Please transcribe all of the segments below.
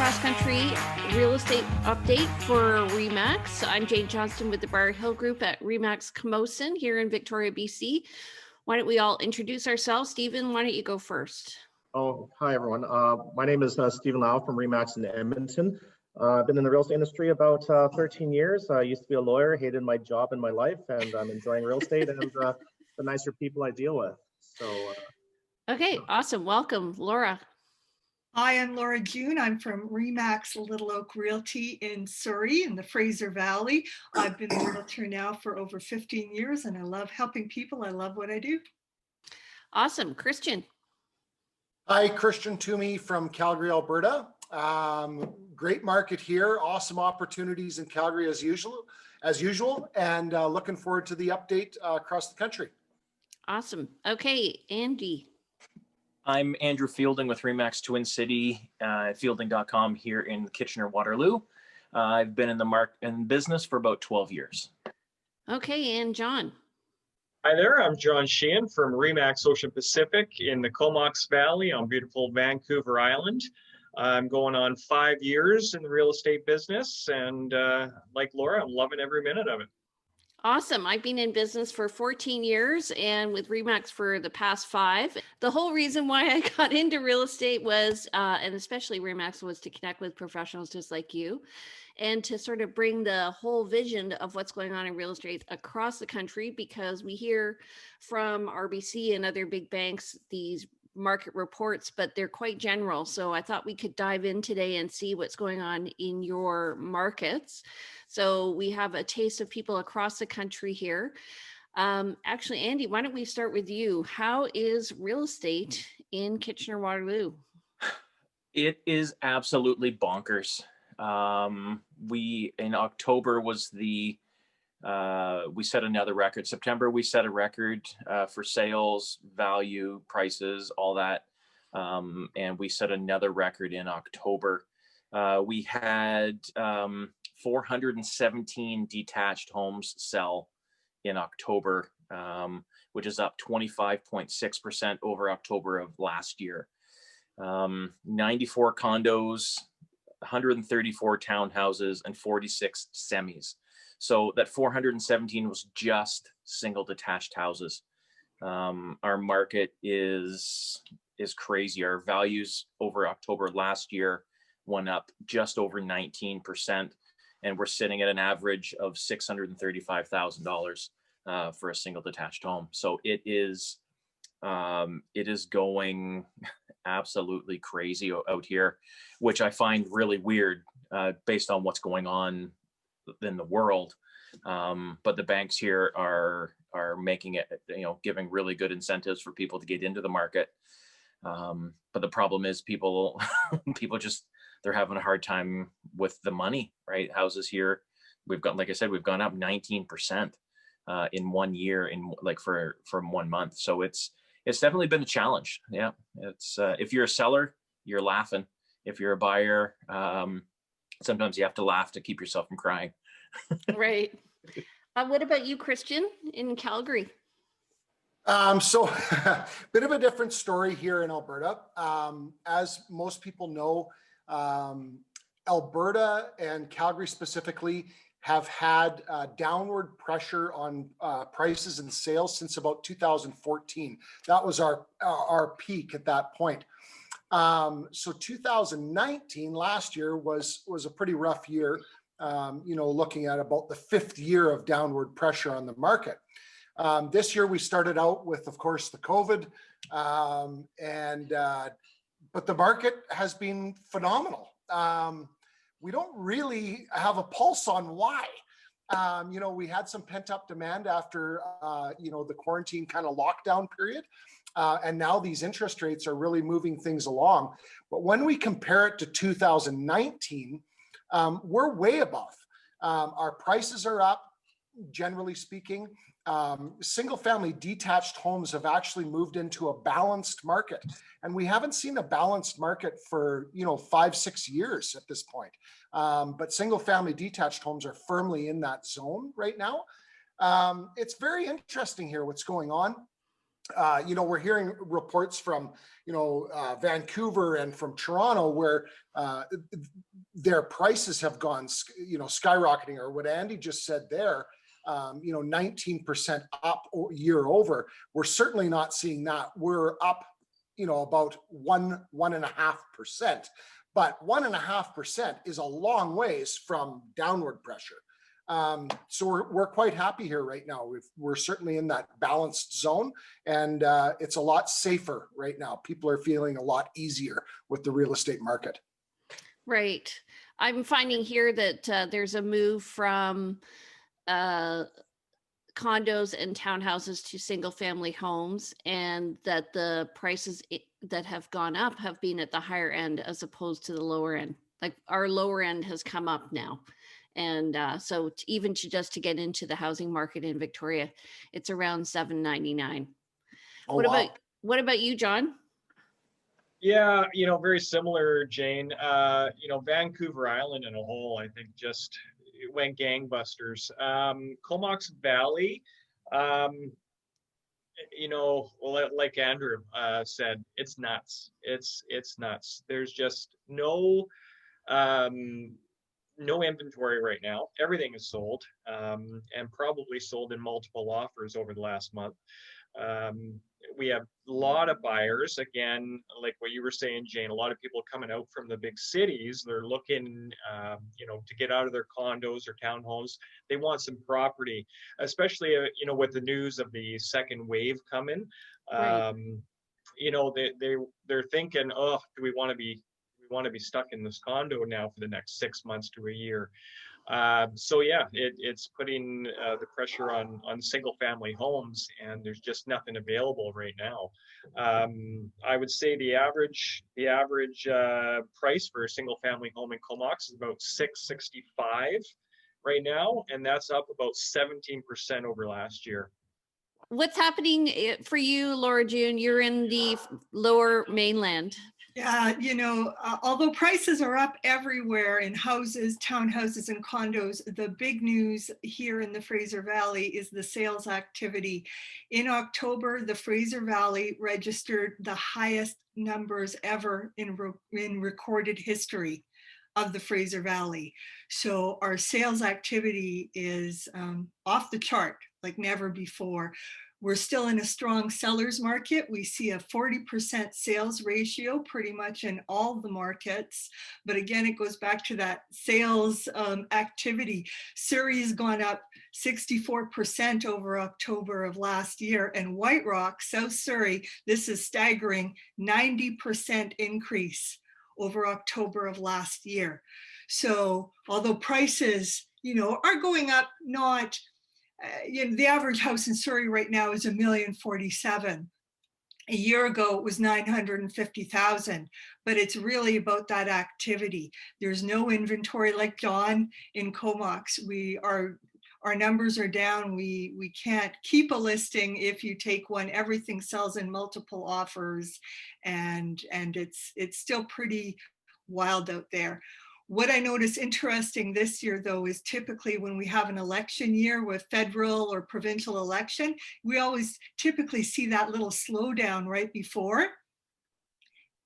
cross-country real estate update for RE/MAX. I'm Jane Johnston with the Briar Hill Group at RE/MAX Comox here in Victoria, BC. Why don't we all introduce ourselves? Stephen, why don't you go first? Oh, hi, everyone. My name is Stephen Lau from RE/MAX in Edmonton. I've been in the real estate industry about 13 years. I used to be a lawyer, hated my job and my life, and I'm enjoying real estate and the nicer people I deal with. So, Okay, awesome. Welcome, Laura. Hi, I'm Laura June. I'm from RE/MAX Little Oak Realty in Surrey in the Fraser Valley. I've been a realtor now for over 15 years and I love helping people. I love what I do. Awesome. Christian. Hi, Christian Twomey from Calgary, Alberta. Great market here. Awesome opportunities in Calgary as usual, and looking forward to the update across the country. Awesome. Okay, Andy. I'm Andrew Fielding with RE/MAX Twin City, fielding.com here in Kitchener, Waterloo. I've been in business for about 12 years. Okay, and John. Hi there, I'm John Sheehan from RE/MAX Ocean Pacific in the Comox Valley on beautiful Vancouver Island. I'm going on 5 years in the real estate business, and like Laura, I'm loving every minute of it. Awesome. I've been in business for 14 years and with RE/MAX for the past 5. The whole reason why I got into real estate was, and especially RE/MAX, was to connect with professionals just like you and to sort of bring the whole vision of what's going on in real estate across the country, because we hear from RBC and other big banks these market reports, but they're quite general. So I thought we could dive in today and see what's going on in your markets. So we have a taste of people across the country here. Actually, Andy, why don't we start with you? How is real estate in Kitchener-Waterloo? It is absolutely bonkers. In October was we set another record. September, we set a record for sales, value, prices, all that. And we set another record in October. We had 417 detached homes sell in October, which is up 25.6% over October of last year. 94 condos, 134 townhouses, and 46 semis. So that 417 was just single detached houses. Our market is crazy. Our values over October last year went up just over 19%, and we're sitting at an average of $635,000 for a single detached home. So it is going absolutely crazy out here, which I find really weird based on what's going on in the world. But the banks here are making it, giving really good incentives for people to get into the market. But the problem is people just, they're having a hard time with the money, right? Houses here, like I said, we've gone up 19% in 1 year, from 1 month. So it's definitely been a challenge. Yeah. It's if you're a seller, you're laughing. If you're a buyer, sometimes you have to laugh to keep yourself from crying. Right. What about you, Christian, in Calgary? So bit of a different story here in Alberta. As most people know, Alberta and Calgary specifically have had downward pressure on prices and sales since about 2014. That was our peak at that point. So 2019, last year, was a pretty rough year, looking at about the 5th year of downward pressure on the market. This year we started out with, of course, the COVID, but the market has been phenomenal. We don't really have a pulse on why. We had some pent-up demand after, the quarantine kind of lockdown period. And now these interest rates are really moving things along. But when we compare it to 2019, we're way above. Our prices are up, generally speaking. Single-family detached homes have actually moved into a balanced market. And we haven't seen a balanced market for, 5-6 years at this point. But single-family detached homes are firmly in that zone right now. It's very interesting here what's going on. You know, we're hearing reports from, you know, Vancouver and from Toronto where their prices have gone, you know, skyrocketing, or what Andy just said there, you know, 19% up year over. We're certainly not seeing that. We're up, you know, about 1.5%, but 1.5% is a long ways from downward pressure. So we're quite happy here right now. We're certainly in that balanced zone, and it's a lot safer right now. People are feeling a lot easier with the real estate market. Right. I'm finding here that there's a move from condos and townhouses to single family homes, and that the prices that have gone up have been at the higher end as opposed to the lower end. Like our lower end has come up now. And so even just to get into the housing market in Victoria, it's around $7.99. Oh, What wow. what about you, John? Yeah, you know, very similar, Jane. You know, Vancouver Island in a whole, I think just it went gangbusters. Comox Valley, you know, like Andrew said, it's nuts. It's nuts. There's just no inventory right now. Everything is sold, and probably sold in multiple offers over the last month. We have a lot of buyers, again, like what you were saying, Jane, a lot of people coming out from the big cities. They're looking, you know, to get out of their condos or townhomes. They want some property, especially, you know, with the news of the second wave coming. Right. You know, they're thinking, oh, do we want to be stuck in this condo now for the next 6 months to a year? So yeah, it's putting the pressure on single family homes, and there's just nothing available right now. I would say the average price for a single family home in Comox is about $665 right now, and that's up about 17% over last year. What's happening for you, Laura June? You're in the lower mainland. Yeah, you know, although prices are up everywhere in houses, townhouses, and condos, the big news here in the Fraser Valley is the sales activity. In October, the Fraser Valley registered the highest numbers ever in recorded history of the Fraser Valley. So our sales activity is off the chart like never before. We're still in a strong seller's market. We see a 40% sales ratio pretty much in all the markets. But again, it goes back to that sales activity. Surrey has gone up 64% over October of last year. And White Rock, South Surrey, this is staggering, 90% increase over October of last year. So although prices, you know, are going up, not you know, the average house in Surrey right now is $1,047,000. A year ago, it was $950,000, but it's really about that activity. There's no inventory like John in Comox. Our numbers are down. We can't keep a listing if you take one. Everything sells in multiple offers, and it's still pretty wild out there. What I notice interesting this year, though, is typically when we have an election year with federal or provincial election, we always typically see that little slowdown right before.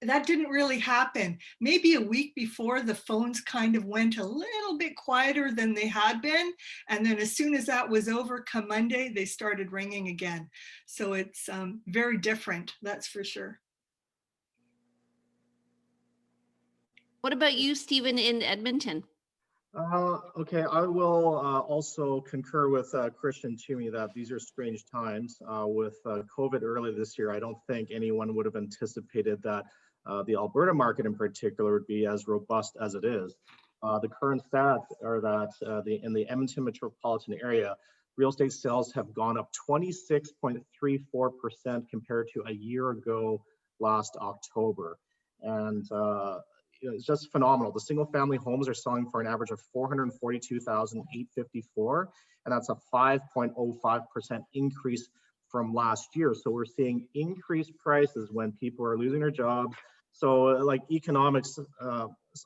That didn't really happen. Maybe a week before, the phones kind of went a little bit quieter than they had been. And then as soon as that was over, come Monday, they started ringing again. So it's very different, that's for sure. What about you, Stephen, in Edmonton? Okay, I will also concur with Christian Twomey that these are strange times. With COVID earlier this year, I don't think anyone would have anticipated that the Alberta market in particular would be as robust as it is. The current stats are that in the Edmonton metropolitan area, real estate sales have gone up 26.34% compared to a year ago last October. And it's just phenomenal. The single family homes are selling for an average of $442,854, and that's a 5.05% increase from last year. So we're seeing increased prices when people are losing their jobs. So like economics,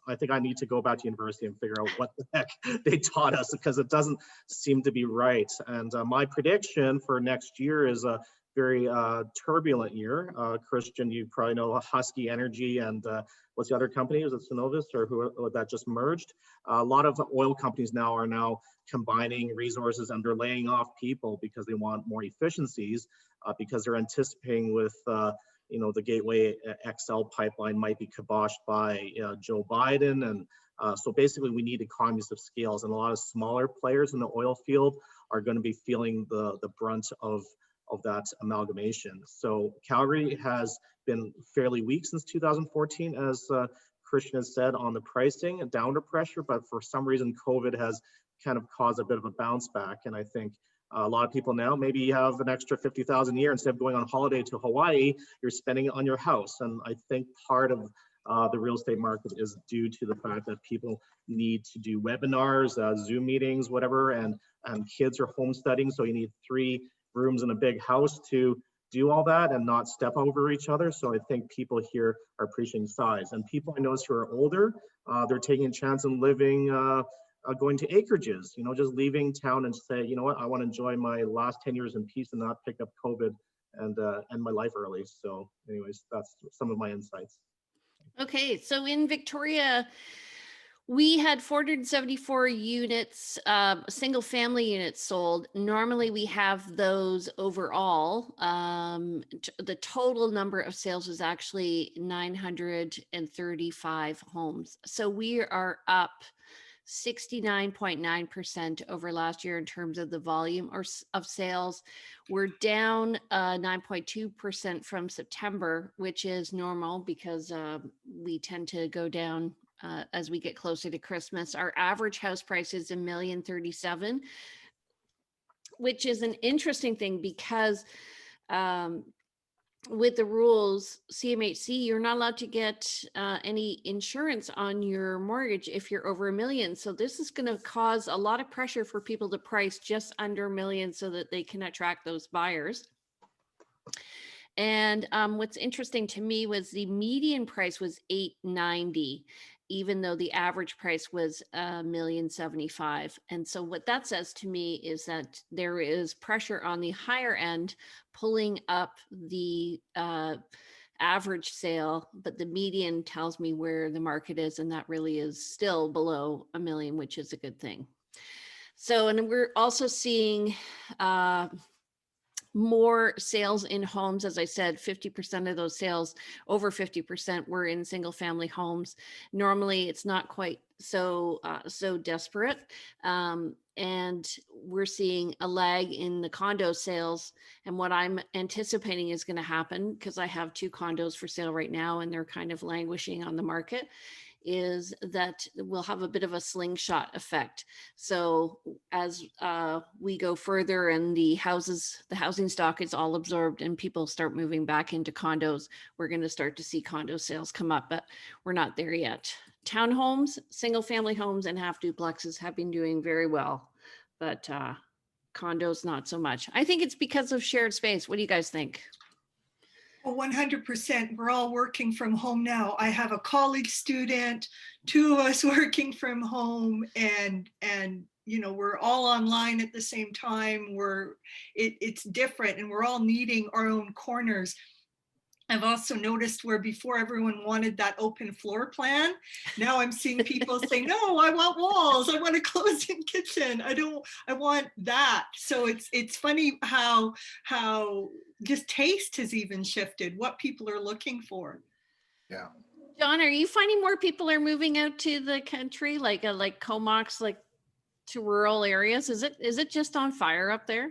I think I need to go back to university and figure out what the heck they taught us, because it doesn't seem to be right. And my prediction for next year is very turbulent year. Christian, you probably know Husky Energy and what's the other company? Was it Synovus or who that just merged? A lot of oil companies now are combining resources and they're laying off people because they want more efficiencies, because they're anticipating with the Gateway XL pipeline might be kiboshed by Joe Biden. And so basically we need economies of scales, and a lot of smaller players in the oil field are going to be feeling the brunt of that amalgamation. So Calgary has been fairly weak since 2014, as Christian has said, on the pricing and downward pressure, but for some reason COVID has kind of caused a bit of a bounce back. And I think a lot of people now, maybe you have an extra 50,000 a year, instead of going on holiday to Hawaii, you're spending it on your house. And I think part of the real estate market is due to the fact that people need to do webinars, Zoom meetings, whatever, and kids are home studying. So you need 3 rooms in a big house to do all that and not step over each other. So I think people here are appreciating size. And people I notice who are older, they're taking a chance in living, going to acreages, just leaving town and say, you know what, I want to enjoy my last 10 years in peace and not pick up COVID and end my life early. So anyways, that's some of my insights. Okay, so in Victoria, we had 474 units, single family units sold. Normally we have those overall. The total number of sales was actually 935 homes. So we are up 69.9% over last year in terms of the volume of sales. We're down 9.2% from September, which is normal because we tend to go down as we get closer to Christmas. Our average house price is $1,037,000, which is an interesting thing because with the rules, CMHC, you're not allowed to get any insurance on your mortgage if you're over $1 million. So this is going to cause a lot of pressure for people to price just under $1 million so that they can attract those buyers. And what's interesting to me was the median price was $890,000, even though the average price was $1,075,000. And so what that says to me is that there is pressure on the higher end pulling up the average sale, but the median tells me where the market is, and that really is still below $1 million, which is a good thing. So, and we're also seeing more sales in homes. As I said, 50% of those sales, over 50%, were in single family homes. Normally it's not quite so desperate. And we're seeing a lag in the condo sales. And what I'm anticipating is going to happen, because I have 2 condos for sale right now and they're kind of languishing on the market, is that we'll have a bit of a slingshot effect. So as we go further and the housing stock is all absorbed and people start moving back into condos, we're going to start to see condo sales come up, but we're not there yet. Townhomes, single family homes, and half duplexes have been doing very well, but condos not so much. I think it's because of shared space. What do you guys think? Well, 100%. We're all working from home now. I have a college student, 2 of us working from home, and we're all online at the same time. It's different, and we're all needing our own corners. I've also noticed where before everyone wanted that open floor plan. Now I'm seeing people say, no, I want walls. I want a closed-in kitchen. I want that. So it's funny how just taste has even shifted, what people are looking for. Yeah. John, are you finding more people are moving out to the country, like Comox, like to rural areas? Is it just on fire up there?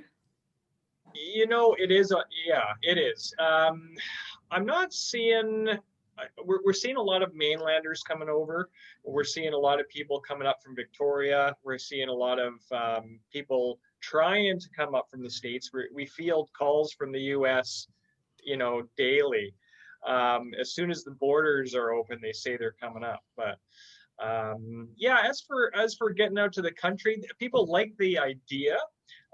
It is. Yeah, it is. I'm not seeing, we're seeing a lot of mainlanders coming over. We're seeing a lot of people coming up from Victoria. We're seeing a lot of people trying to come up from the States. We field calls from the US, daily. As soon as the borders are open, they say they're coming up. But yeah, as for getting out to the country, people like the idea.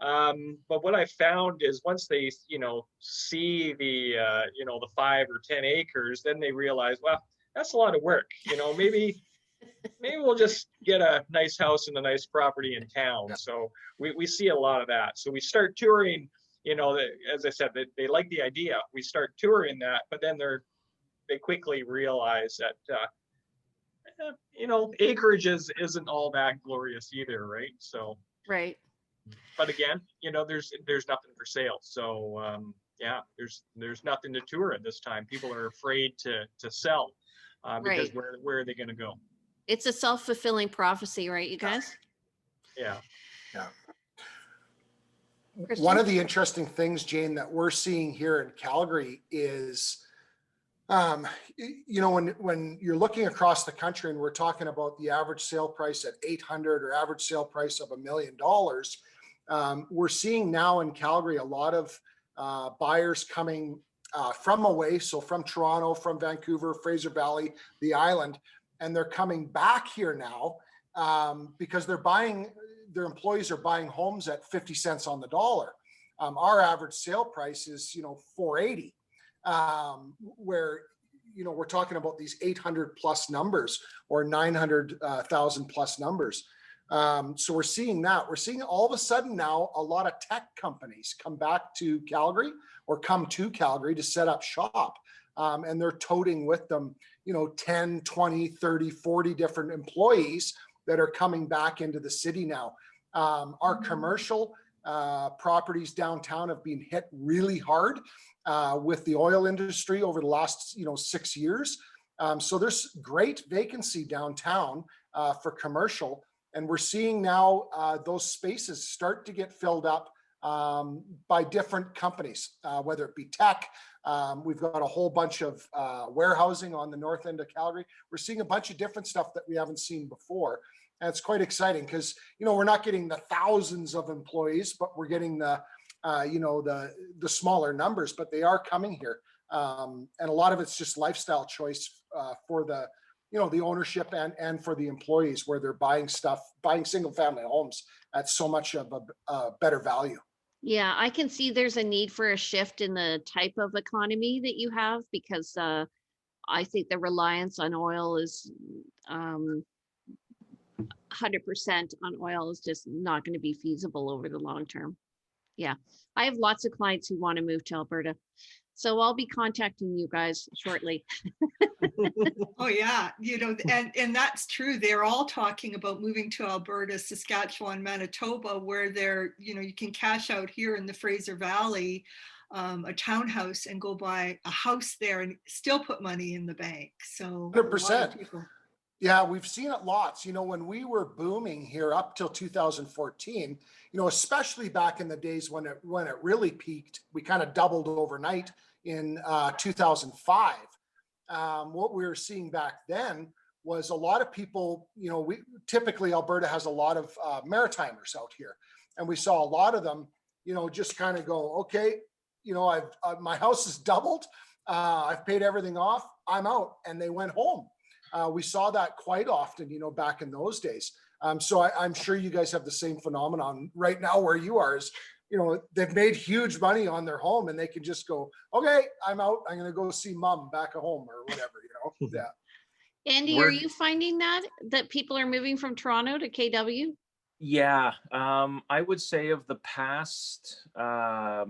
But what I found is once they, see the, the 5 or 10 acres, then they realize, well, that's a lot of work. Maybe we'll just get a nice house and a nice property in town. Yeah. So we see a lot of that. So we start touring as I said, they like the idea. We start touring that, but then they quickly realize that, acreage isn't all that glorious either, right? So, Right. but again, there's nothing for sale. So, yeah, there's nothing to tour at this time. People are afraid to sell because Right. where are they going to go? It's a self-fulfilling prophecy, right, you guys? Yeah. Yeah. Kristen? One of the interesting things, Jane, that we're seeing here in Calgary is, when you're looking across the country and we're talking about the average sale price at 800 or average sale price of $1 million, we're seeing now in Calgary a lot of buyers coming from away, so from Toronto, from Vancouver, Fraser Valley, the island, and they're coming back here now because their employees are buying homes at 50 cents on the dollar. Our average sale price is, $480, where, we're talking about these 800 plus numbers or 900,000 plus numbers. So we're seeing that. We're seeing all of a sudden now a lot of tech companies come back to Calgary or come to Calgary to set up shop. And they're toting with them, 10, 20, 30, 40 different employees that are coming back into the city now. Our commercial properties downtown have been hit really hard with the oil industry over the last 6 years. So there's great vacancy downtown for commercial, and we're seeing now those spaces start to get filled up by different companies, whether it be tech. We've got a whole bunch of warehousing on the north end of Calgary. We're seeing a bunch of different stuff that we haven't seen before. And it's quite exciting because, we're not getting the thousands of employees, but we're getting the smaller numbers, but they are coming here. And a lot of it's just lifestyle choice for the ownership and for the employees, where they're buying single family homes at so much of a better value. Yeah, I can see there's a need for a shift in the type of economy that you have, because I think the reliance on oil is 100% on oil is just not going to be feasible over the long term. Yeah, I have lots of clients who want to move to Alberta, so I'll be contacting you guys shortly. Oh yeah, and that's true. They're all talking about moving to Alberta, Saskatchewan, Manitoba, where you can cash out here in the Fraser Valley, a townhouse, and go buy a house there and still put money in the bank. So 100%. Yeah, we've seen it lots. When we were booming here up till 2014, especially back in the days when it really peaked, we kind of doubled overnight in 2005. What we were seeing back then was a lot of people, typically Alberta has a lot of Maritimers out here. And we saw a lot of them, just kind of go, okay, my house is doubled. I've paid everything off. I'm out. And they went home. We saw that quite often, back in those days. So I'm sure you guys have the same phenomenon right now where you are. Is they've made huge money on their home and they can just go, okay, I'm out. I'm going to go see mom back at home or whatever, Yeah. Andy, are you finding that people are moving from Toronto to KW? Yeah, I would say of the past, my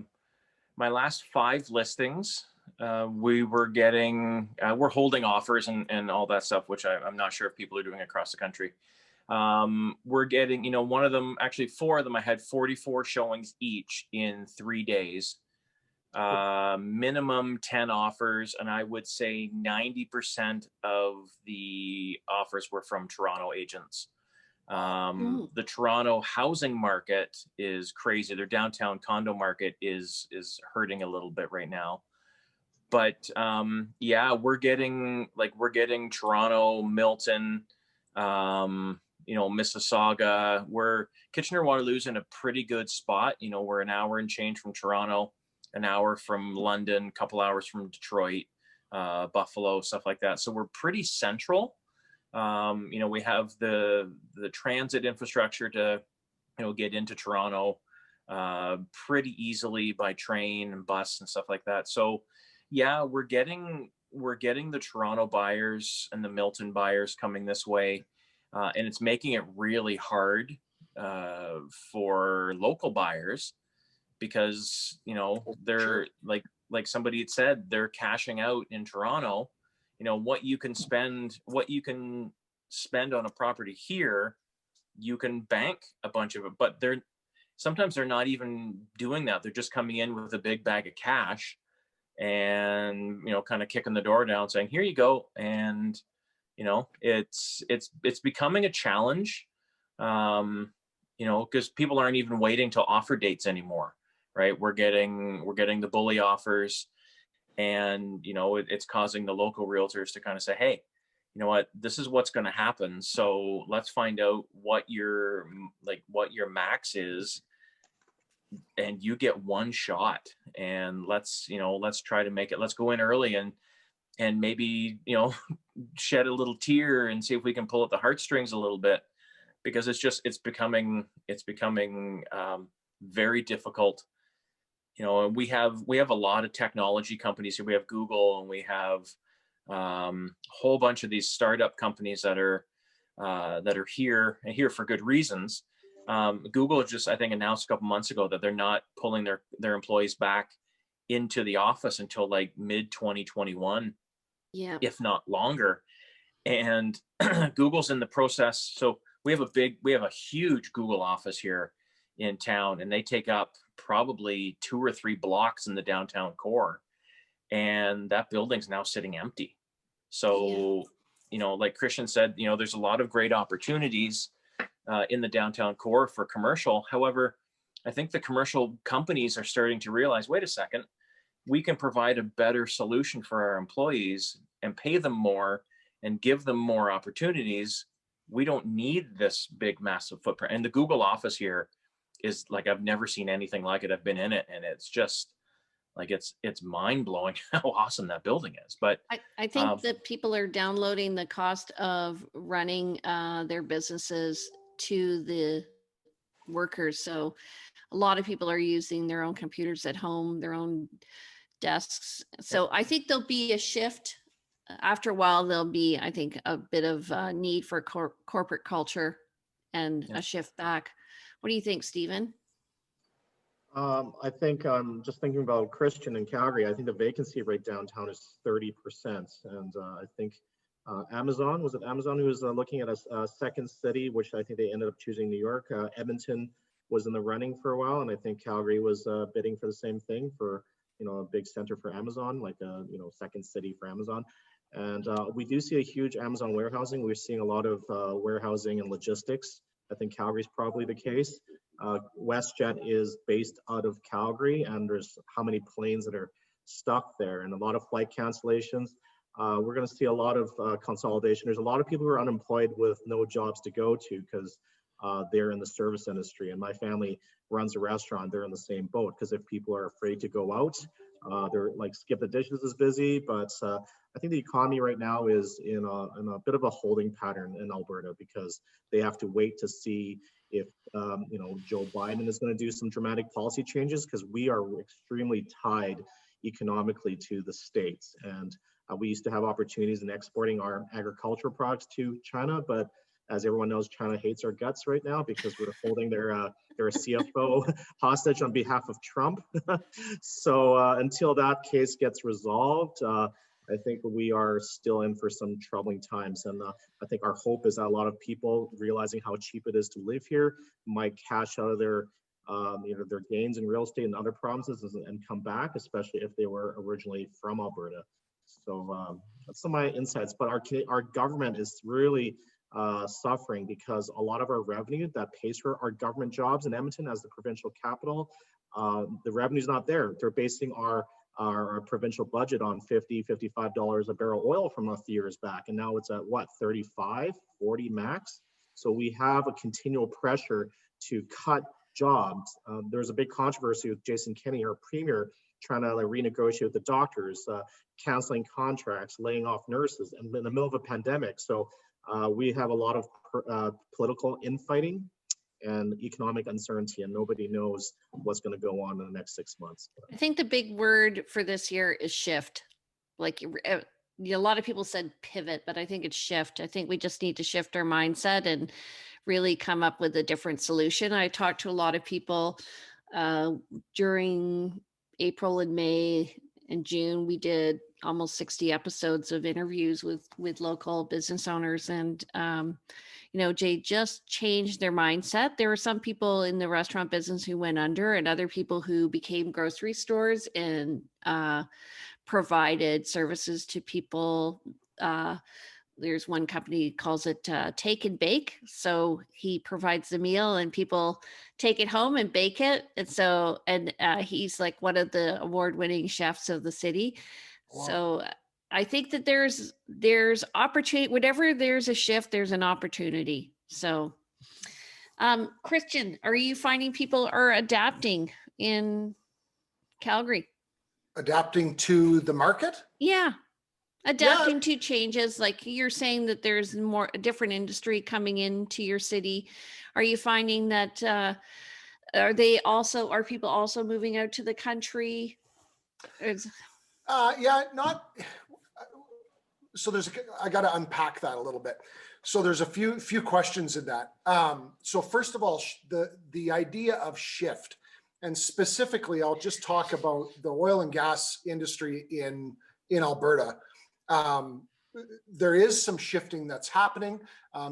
last 5 listings, we were getting, we're holding offers and all that stuff, which I'm not sure if people are doing across the country. We're getting, one of them, actually 4 of them, I had 44 showings each in 3 days, minimum 10 offers. And I would say 90% of the offers were from Toronto agents. The Toronto housing market is crazy. Their downtown condo market is hurting a little bit right now. But yeah, we're getting Toronto, Milton, Mississauga. Kitchener, Waterloo's in a pretty good spot. We're an hour and change from Toronto, an hour from London, a couple hours from Detroit, Buffalo, stuff like that. So we're pretty central. We have the transit infrastructure to, get into Toronto pretty easily by train and bus and stuff like that. So yeah, we're getting the Toronto buyers and the Milton buyers coming this way. And it's making it really hard for local buyers because, you know, they're like somebody had said, they're cashing out in Toronto. You know, what you can spend on a property here, you can bank a bunch of it, but sometimes they're not even doing that. They're just coming in with a big bag of cash and, you know, kind of kicking the door down saying, here you go. And, you know, it's becoming a challenge, you know, because people aren't even waiting to offer dates anymore, right? We're getting the bully offers, and, you know, it's causing the local realtors to kind of say, hey, you know what, this is what's going to happen. So let's find out what your max is, and you get one shot, and let's try to make it, let's go in early and maybe, you know, shed a little tear and see if we can pull at the heartstrings a little bit, because it's becoming very difficult. You know, we have a lot of technology companies here. We have Google, and we have a whole bunch of these startup companies that are here for good reasons. Google just, I think, announced a couple months ago that they're not pulling their employees back into the office until like mid 2021, if not longer. And Google's in the process. So we have a huge Google office here in town, and they take up probably 2 or 3 blocks in the downtown core, and that building's now sitting empty. So, you know, like Christian said, you know, there's a lot of great opportunities in the downtown core for commercial. However, I think the commercial companies are starting to realize, wait a second, we can provide a better solution for our employees and pay them more and give them more opportunities. We don't need this big, massive footprint. And the Google office here is like, I've never seen anything like it. I've been in it, and it's just like, it's mind blowing how awesome that building is. But I think that people are downloading the cost of running their businesses to the workers. So a lot of people are using their own computers at home, their own desks. So I think there'll be a shift. After a while, there'll be, I think, a bit of need for corporate culture and a shift back. What do you think, Stephen? I think I'm just thinking about Christian in Calgary. I think the vacancy rate downtown is 30%. And I think Amazon who was looking at a second city, which I think they ended up choosing New York. Edmonton was in the running for a while, and I think Calgary was bidding for the same thing, for, you know, a big center for Amazon, like a, you know, second city for Amazon. And we do see a huge Amazon warehousing. We're seeing a lot of warehousing and logistics. I think Calgary's probably the case. WestJet is based out of Calgary, and there's how many planes that are stuck there, and a lot of flight cancellations. We're going to see a lot of consolidation. There's a lot of people who are unemployed with no jobs to go to because they're in the service industry. And my family runs a restaurant. They're in the same boat, because if people are afraid to go out, they're like, skip the dishes is busy. But I think the economy right now is in a bit of a holding pattern in Alberta, because they have to wait to see if you know, Joe Biden is going to do some dramatic policy changes, because we are extremely tied economically to the States. And we used to have opportunities in exporting our agricultural products to China, but as everyone knows, China hates our guts right now, because we're holding their CFO hostage on behalf of Trump. So until that case gets resolved, I think we are still in for some troubling times. And I think our hope is that a lot of people, realizing how cheap it is to live here, might cash out of their you know, their gains in real estate and other provinces and come back, especially if they were originally from Alberta. So that's some of my insights. But our government is really suffering, because a lot of our revenue that pays for our government jobs in Edmonton as the provincial capital, the revenue's not there. They're basing our provincial budget on $50–55 a barrel oil from a few years back, and now it's at what, 35–40 max. So we have a continual pressure to cut jobs. There's a big controversy with Jason Kenney, our premier, trying to renegotiate with the doctors, canceling contracts, laying off nurses, and in the middle of a pandemic. So we have a lot of political infighting and economic uncertainty, and nobody knows what's going to go on in the next 6 months. I think the big word for this year is shift. Like a lot of people said pivot, but I think it's shift. I think we just need to shift our mindset and really come up with a different solution. I talked to a lot of people During April and May and June, we did almost 60 episodes of interviews with local business owners, and they just changed their mindset. There were some people in the restaurant business who went under, and other people who became grocery stores and provided services to people. There's one company calls it take and bake. So he provides the meal and people take it home and bake it. And he's like one of the award-winning chefs of the city. Wow. So I think that there's opportunity, whenever there's a shift, there's an opportunity. So Christian, are you finding people are adapting in Calgary? Adapting to the market? Yeah. Adapting to changes, like you're saying that there's a different industry coming into your city. Are you finding that are people also moving out to the country? So I got to unpack that a little bit. So there's a few questions in that. So first of all, the idea of shift, and specifically, I'll just talk about the oil and gas industry in Alberta. There is some shifting that's happening.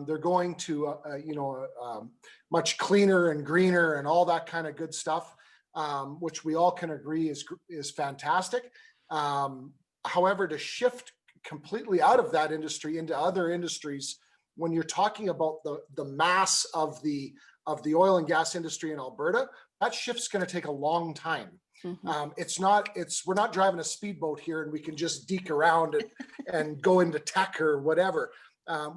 They're going to, much cleaner and greener and all that kind of good stuff, which we all can agree is fantastic. However, to shift completely out of that industry into other industries, when you're talking about the mass of the oil and gas industry in Alberta, that shift's going to take a long time. Mm-hmm. We're not driving a speedboat here and we can just deke around and go into tech or whatever.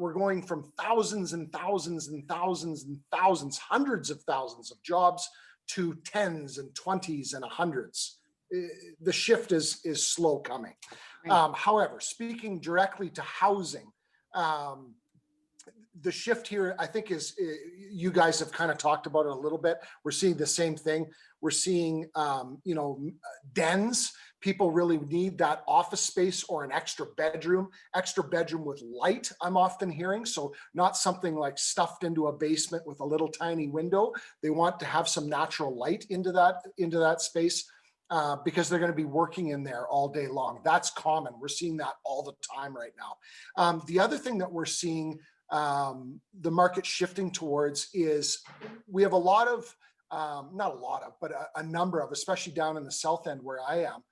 We're going from thousands and thousands and thousands and thousands, hundreds of thousands of jobs to tens and 20s and hundreds. The shift is slow coming. Right. However, speaking directly to housing, the shift here, I think, is you guys have kind of talked about it a little bit. We're seeing the same thing. We're seeing, dens. People really need that office space or an extra bedroom with light, I'm often hearing. So not something like stuffed into a basement with a little tiny window. They want to have some natural light into that space because they're going to be working in there all day long. That's common. We're seeing that all the time right now. The other thing that we're seeing the market shifting towards is we have a number of, especially down in the south end where I am,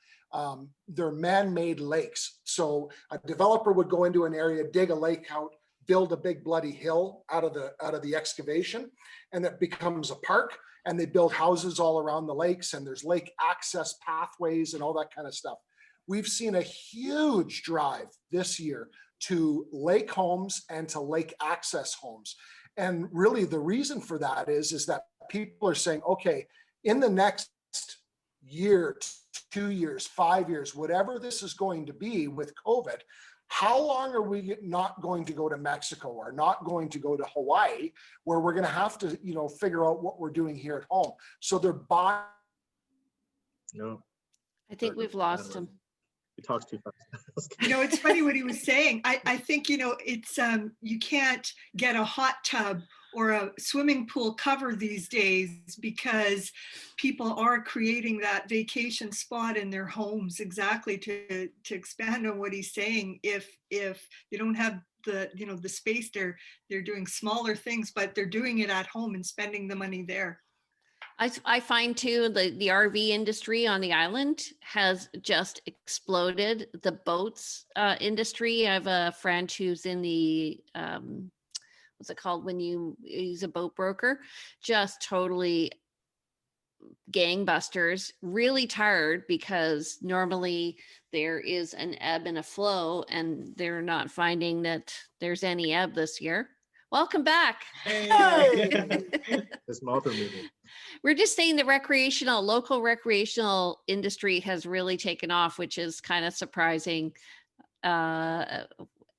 they're man-made lakes. So a developer would go into an area, dig a lake out, build a big bloody hill out of the excavation, and it becomes a park, and they build houses all around the lakes, and there's lake access pathways and all that kind of stuff. We've seen a huge drive this year to lake homes and to lake access homes. And really the reason for that is that people are saying, okay, in the next year, 2 years, 5 years, whatever this is going to be with COVID, how long are we not going to go to Mexico or not going to go to Hawaii, where we're going to have to, figure out what we're doing here at home? So they're buying. No, I think we've lost him. He talks too fast. It's funny what he was saying. I think, it's you can't get a hot tub or a swimming pool cover these days because people are creating that vacation spot in their homes, exactly to expand on what he's saying. If you don't have the space, they're doing smaller things, but they're doing it at home and spending the money there. I find too, the RV industry on the island has just exploded. The boats industry. I have a friend who's in the, what's it called when he's a boat broker, just totally gangbusters, really tired because normally there is an ebb and a flow, and they're not finding that there's any ebb this year. Welcome back. Hey. This mouth are moving. We're just saying the local recreational industry has really taken off, which is kind of surprising. And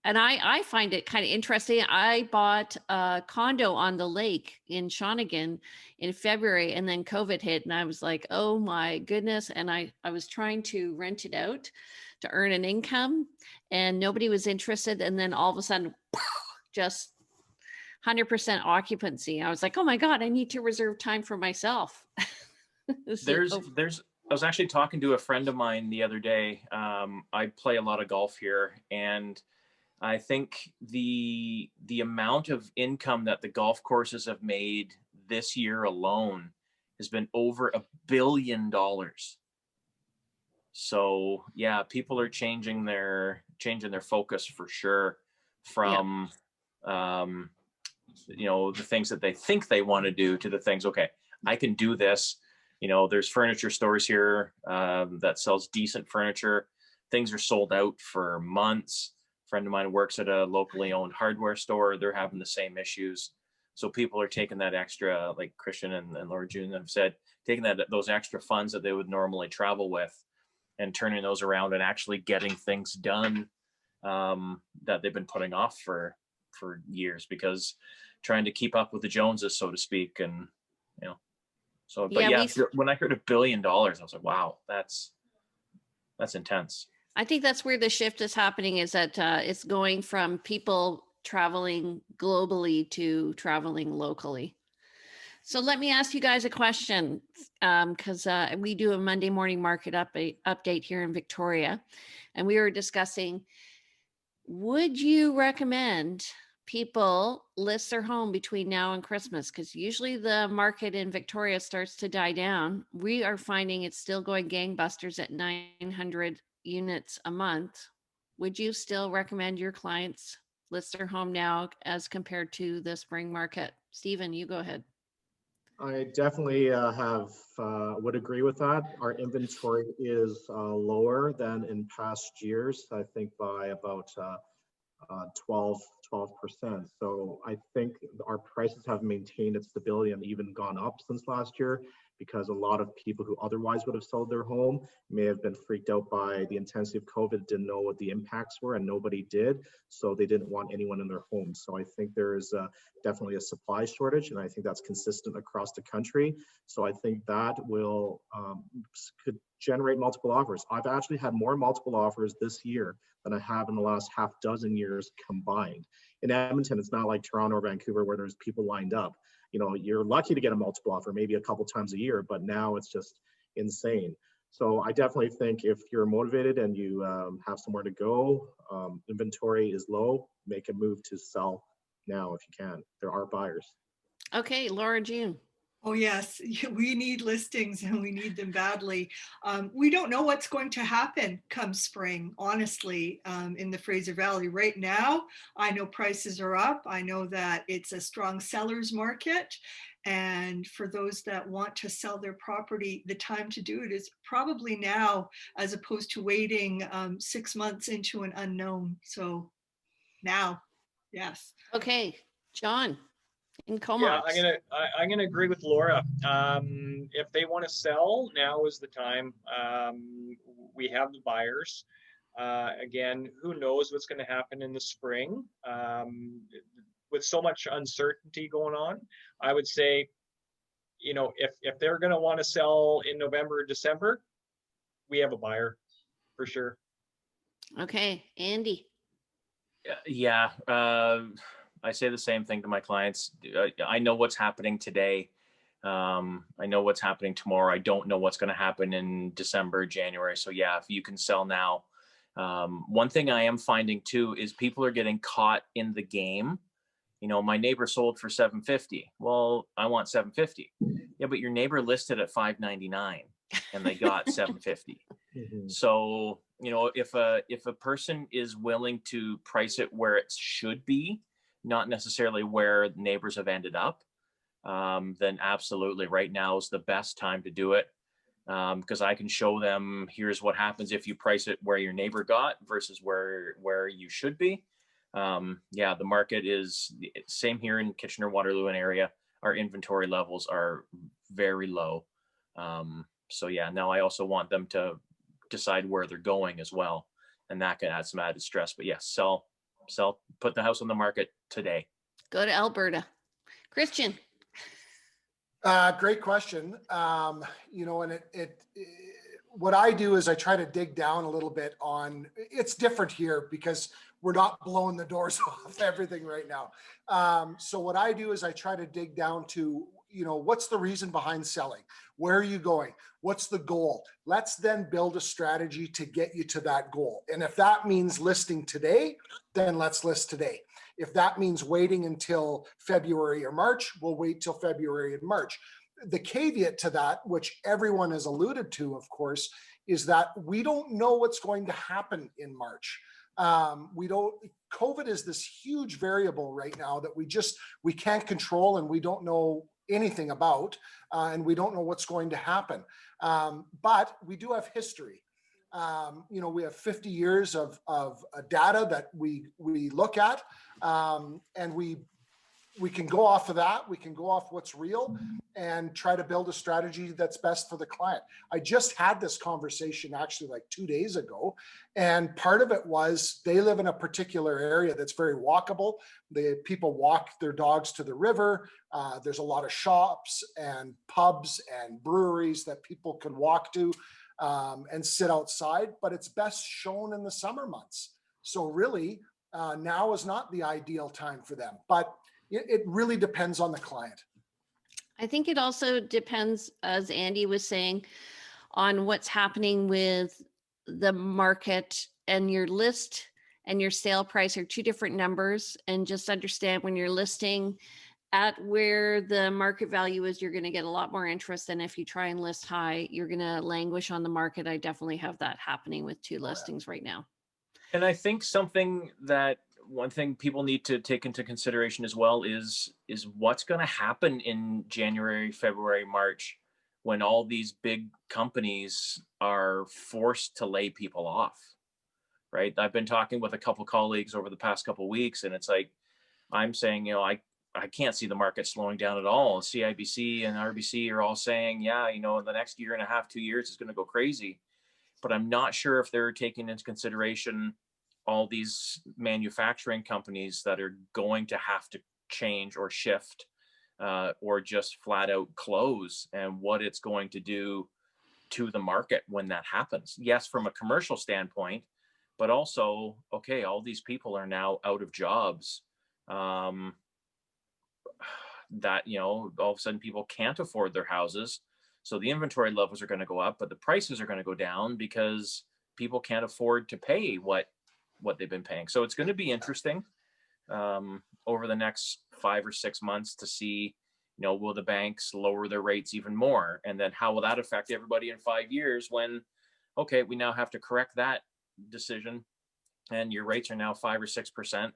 I find it kind of interesting. I bought a condo on the lake in Shawnigan in February, and then COVID hit, and I was like, oh my goodness. And I was trying to rent it out to earn an income, and nobody was interested. And then all of a sudden, just 100% occupancy. I was like, oh my God, I need to reserve time for myself. There's, I was actually talking to a friend of mine the other day. I play a lot of golf here, and I think the amount of income that the golf courses have made this year alone has been over $1 billion. So yeah, people are changing their focus for sure from you know, the things that they think they want to do to the things, okay, I can do this. You know, there's furniture stores here that sells decent furniture. Things are sold out for months. A friend of mine works at a locally owned hardware store. They're having the same issues. So people are taking that extra, like Christian and Laura June have said, taking those extra funds that they would normally travel with and turning those around and actually getting things done that they've been putting off for years, because trying to keep up with the Joneses, so to speak. And, you know, so, but yeah, when I heard $1 billion, I was like, wow, that's intense. I think that's where the shift is happening, is that it's going from people traveling globally to traveling locally. So let me ask you guys a question, because we do a Monday morning market update here in Victoria, and we were discussing, would you recommend people list their home between now and Christmas? Because usually the market in Victoria starts to die down. We are finding it's still going gangbusters at 900 units a month. Would you still recommend your clients list their home now as compared to the spring market? Stephen, you go ahead. I definitely would agree with that. Our inventory is lower than in past years, I think by about 12%. So I think our prices have maintained its stability and even gone up since last year, because a lot of people who otherwise would have sold their home may have been freaked out by the intensity of COVID, didn't know what the impacts were, and nobody did. So they didn't want anyone in their homes. So I think there's definitely a supply shortage, and I think that's consistent across the country. So I think that will could generate multiple offers. I've actually had more multiple offers this year than I have in the last half dozen years combined. In Edmonton, it's not like Toronto or Vancouver where there's people lined up. You know, you're lucky to get a multiple offer maybe a couple times a year, but now it's just insane. So I definitely think if you're motivated and you have somewhere to go, inventory is low, make a move to sell now if you can. There are buyers. Okay, Laura June. Oh, yes, we need listings and we need them badly. We don't know what's going to happen come spring, honestly, in the Fraser Valley. Right now, I know prices are up. I know that it's a strong seller's market. And for those that want to sell their property, the time to do it is probably now, as opposed to waiting 6 months into an unknown. So now, yes. Okay, John. In Comox. Yeah, I'm gonna agree with Laura. If they want to sell, now is the time. We have the buyers. Again, who knows what's going to happen in the spring? With so much uncertainty going on, I would say, you know, if they're going to want to sell in November or December, we have a buyer for sure. Okay, Andy. Yeah. I say the same thing to my clients. I know what's happening today. I know what's happening tomorrow. I don't know what's going to happen in December, January. So yeah, if you can sell now. One thing I am finding too is people are getting caught in the game. You know, my neighbor sold for $750. Well, I want $750. Yeah, but your neighbor listed at $599 and they got $750. Mm-hmm. So, you know, if a person is willing to price it where it should be, not necessarily where neighbors have ended up, then absolutely right now is the best time to do it. Because I can show them, here's what happens if you price it where your neighbor got versus where you should be. Yeah, the market is same here in Kitchener, Waterloo and area. Our inventory levels are very low. So yeah, now I also want them to decide where they're going as well. And that can add some added stress, but yes, sell, put the house on the market today. Go to Alberta. Christian. Great question. You know, and what I do is I try to dig down a little bit on, it's different here because we're not blowing the doors off everything right now. So what I do is I try to dig down to, what's the reason behind selling? Where are you going? What's the goal? Let's then build a strategy to get you to that goal. And if that means listing today, then let's list today. If that means waiting until February or March, we'll wait till February and March. The caveat to that, which everyone has alluded to, of course, is that we don't know what's going to happen in March. COVID is this huge variable right now that we can't control, and we don't know anything about, and we don't know what's going to happen. But we do have history. We have 50 years of data that we look at, and we can go off of that. We can go off what's real and try to build a strategy that's best for the client. I just had this conversation actually like 2 days ago, and part of it was they live in a particular area that's very walkable. People walk their dogs to the river. There's a lot of shops and pubs and breweries that people can walk to and sit outside, but it's best shown in the summer months. So really, now is not the ideal time for them, but it really depends on the client. I think it also depends, as Andy was saying, on what's happening with the market, and your list and your sale price are two different numbers. And just understand, when you're listing at where the market value is, you're going to get a lot more interest than if you try and list high. You're going to languish on the market. I definitely have that happening with two listings right now. And I think one thing people need to take into consideration as well is what's going to happen in January, February, March, when all these big companies are forced to lay people off, right? I've been talking with a couple colleagues over the past couple of weeks, and it's like, I'm saying, I can't see the market slowing down at all. CIBC and RBC are all saying, yeah, in the next year and a half, 2 years, it's going to go crazy. But I'm not sure if they're taking into consideration all these manufacturing companies that are going to have to change or shift or just flat out close, and what it's going to do to the market when that happens. Yes, from a commercial standpoint, but also, okay, all these people are now out of jobs that, all of a sudden people can't afford their houses. So the inventory levels are going to go up, but the prices are going to go down because people can't afford to pay what they've been paying. So it's going to be interesting over the next 5 or 6 months to see, will the banks lower their rates even more? And then how will that affect everybody in 5 years when, okay, we now have to correct that decision and your rates are now 5 or 6%.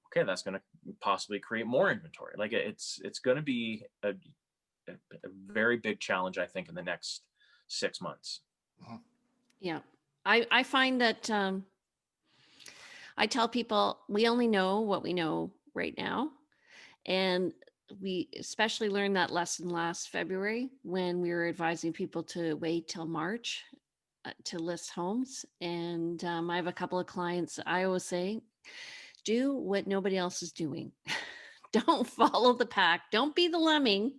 Okay, that's going to possibly create more inventory. Like it's going to be a very big challenge, I think, in the next 6 months. Yeah. I find that I tell people we only know what we know right now. And we especially learned that lesson last February when we were advising people to wait till March to list homes. And I have a couple of clients. I always say, do what nobody else is doing. Don't follow the pack. Don't be the lemming.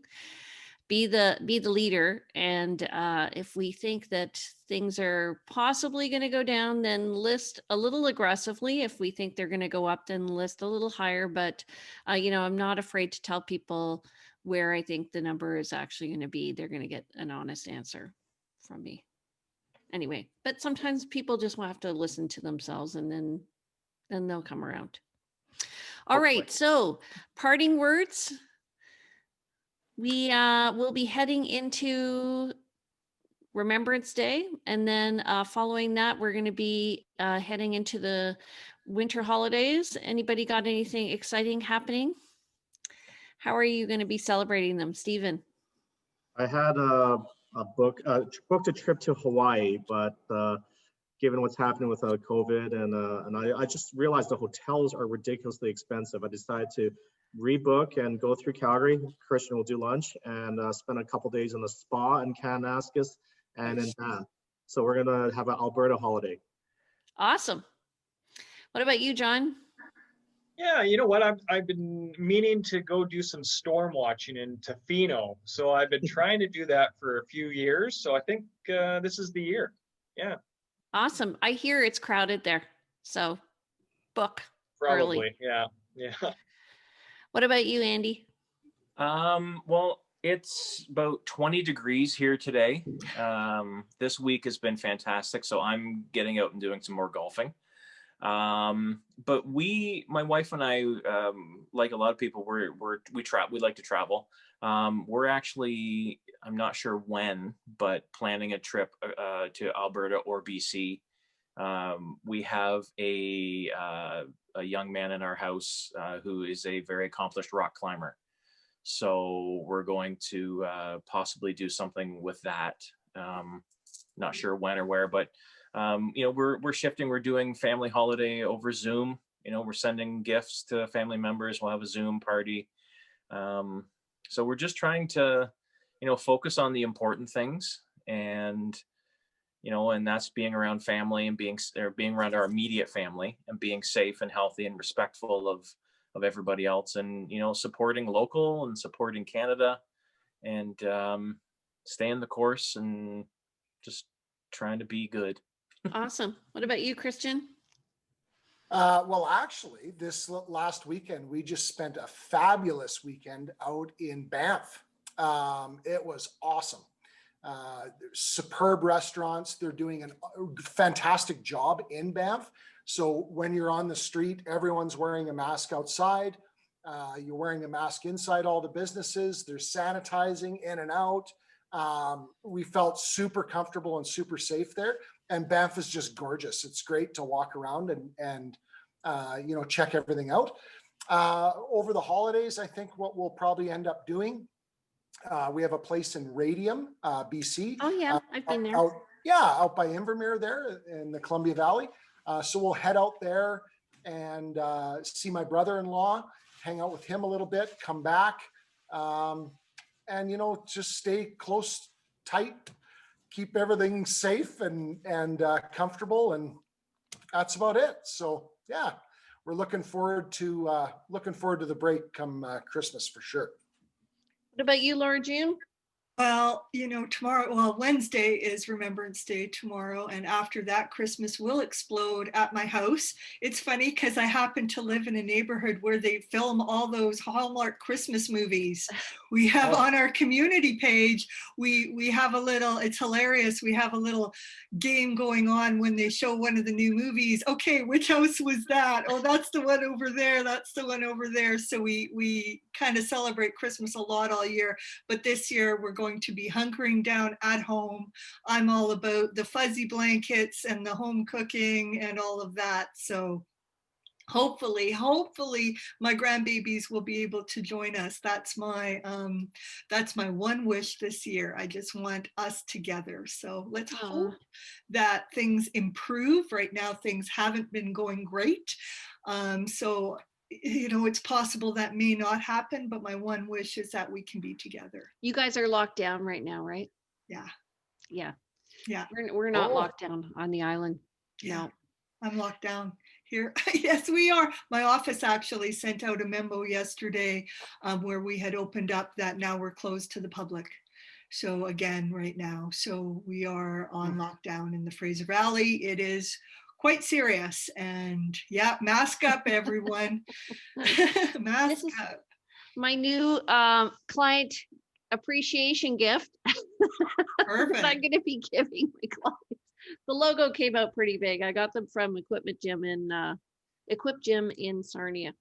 Be the leader. And if we think that things are possibly going to go down, then list a little aggressively. If we think they're going to go up, then list a little higher. But I'm not afraid to tell people where I think the number is actually going to be. They're going to get an honest answer from me anyway. But sometimes people just will have to listen to themselves, and then they'll come around. All right, so parting words. We will be heading into Remembrance Day, and then following that, we're going to be heading into the winter holidays. Anybody got anything exciting happening? How are you going to be celebrating them, Stephen? I had booked a trip to Hawaii, but given what's happening with COVID, and I just realized the hotels are ridiculously expensive. I decided to rebook and go through Calgary. Christian will do lunch and spend a couple days in the spa in Kananaskis and in Banff. So we're gonna have an Alberta holiday. Awesome. What about you, John? Yeah, you know what? I've been meaning to go do some storm watching in Tofino. So I've been trying to do that for a few years. So I think this is the year. Yeah. Awesome. I hear it's crowded there. So book Probably. early. Yeah. Yeah. What about you, Andy? Well, it's about 20 degrees here today. This week has been fantastic, so I'm getting out and doing some more golfing. But my wife and I, like a lot of people, we like to travel. We're actually, I'm not sure when, but planning a trip to Alberta or BC. We have a young man in our house who is a very accomplished rock climber. So we're going to possibly do something with that. Not sure when or where, but we're shifting. We're doing family holiday over Zoom. We're sending gifts to family members. We'll have a Zoom party. So we're just trying to, focus on the important things, and that's being around family and being around our immediate family and being safe and healthy and respectful of everybody else, and supporting local and supporting Canada, and staying the course and just trying to be good. Awesome. What about you, Christian? Well, actually, this last weekend, we just spent a fabulous weekend out in Banff. It was awesome. Superb restaurants. They're doing a fantastic job in Banff. So when you're on the street, everyone's wearing a mask outside. You're wearing a mask inside all the businesses. They're sanitizing in and out. We felt super comfortable and super safe there. And Banff is just gorgeous. It's great to walk around and check everything out. Over the holidays, I think what we'll probably end up doing, we have a place in Radium, BC. Oh yeah, I've been there. Out by Invermere there in the Columbia Valley. So we'll head out there and see my brother-in-law, hang out with him a little bit, come back, and just stay close, tight, keep everything safe and comfortable, and that's about it. So yeah, we're looking forward to the break come Christmas for sure. What about you, Laura June? Well, Wednesday is Remembrance Day tomorrow. And after that, Christmas will explode at my house. It's funny because I happen to live in a neighborhood where they film all those Hallmark Christmas movies. We have on our community page, we have it's hilarious. We have a little game going on when they show one of the new movies. Okay, which house was that? Oh, that's the one over there. That's the one over there. So we kind of celebrate Christmas a lot all year. But this year we're going to be hunkering down at home. I'm all about the fuzzy blankets and the home cooking and all of that. So hopefully my grandbabies will be able to join us. That's my one wish this year. I just want us together. So let's hope that things improve. Right now things haven't been going great. So it's possible that may not happen, but my one wish is that we can be together. You guys are locked down right now, right? Yeah. We're not locked down on the island. Yeah. No. I'm locked down here. Yes, we are. My office actually sent out a memo yesterday where we had opened up that now we're closed to the public. So again, right now, so we are on lockdown in the Fraser Valley. It is quite serious, and yeah, mask up, everyone. Mask up. My new client appreciation gift. Perfect. I'm going to be giving my clients. The logo came out pretty big. I got them from Equip Gym in Sarnia.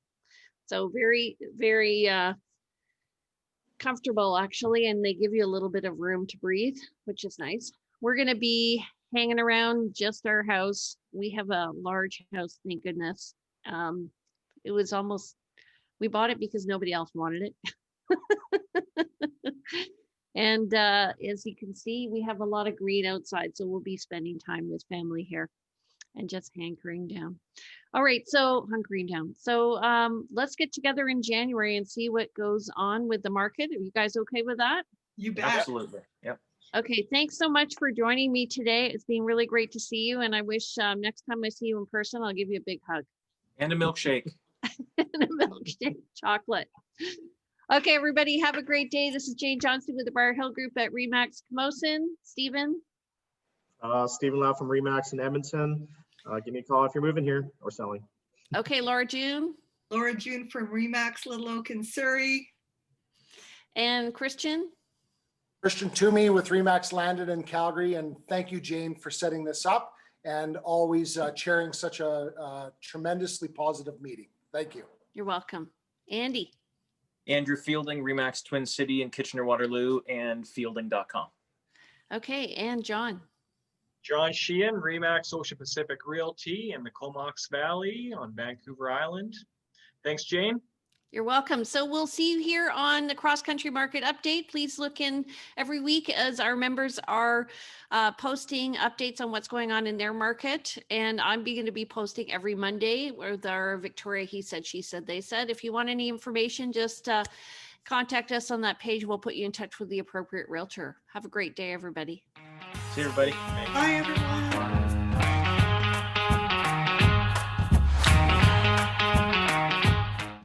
So very, very comfortable actually, and they give you a little bit of room to breathe, which is nice. We're going to be hanging around just our house. We have a large house, thank goodness. It was we bought it because nobody else wanted it. And as you can see, we have a lot of green outside, so we'll be spending time with family here and just hunkering down. All right, so hunkering down. So let's get together in January and see what goes on with the market. Are you guys okay with that? You bet. Absolutely. Yep. Okay, thanks so much for joining me today. It's been really great to see you, and I wish next time I see you in person, I'll give you a big hug. And a milkshake. And a milkshake, chocolate. Okay, everybody, have a great day. This is Jane Johnston with the Briar Hill Group at RE/MAX Camosun. Stephen? Stephen Lau from RE/MAX in Edmonton. Give me a call if you're moving here or selling. Okay, Laura June? Laura June from RE/MAX Little Oak in Surrey. And Christian? Christian Twomey with Remax Landed in Calgary. And thank you, Jane, for setting this up and always chairing such a tremendously positive meeting. Thank you. You're welcome. Andy? Andrew Fielding, Remax Twin City in Kitchener, Waterloo, and fielding.com. Okay, and John? John Sheehan, Remax Ocean Pacific Realty in the Comox Valley on Vancouver Island. Thanks, Jane. You're welcome. So we'll see you here on the Cross Country Market Update. Please look in every week as our members are posting updates on what's going on in their market. And I'm going to be posting every Monday with our Victoria He Said, She Said, They Said. If you want any information, just contact us on that page. We'll put you in touch with the appropriate realtor. Have a great day, everybody. See you, everybody. Bye, everyone.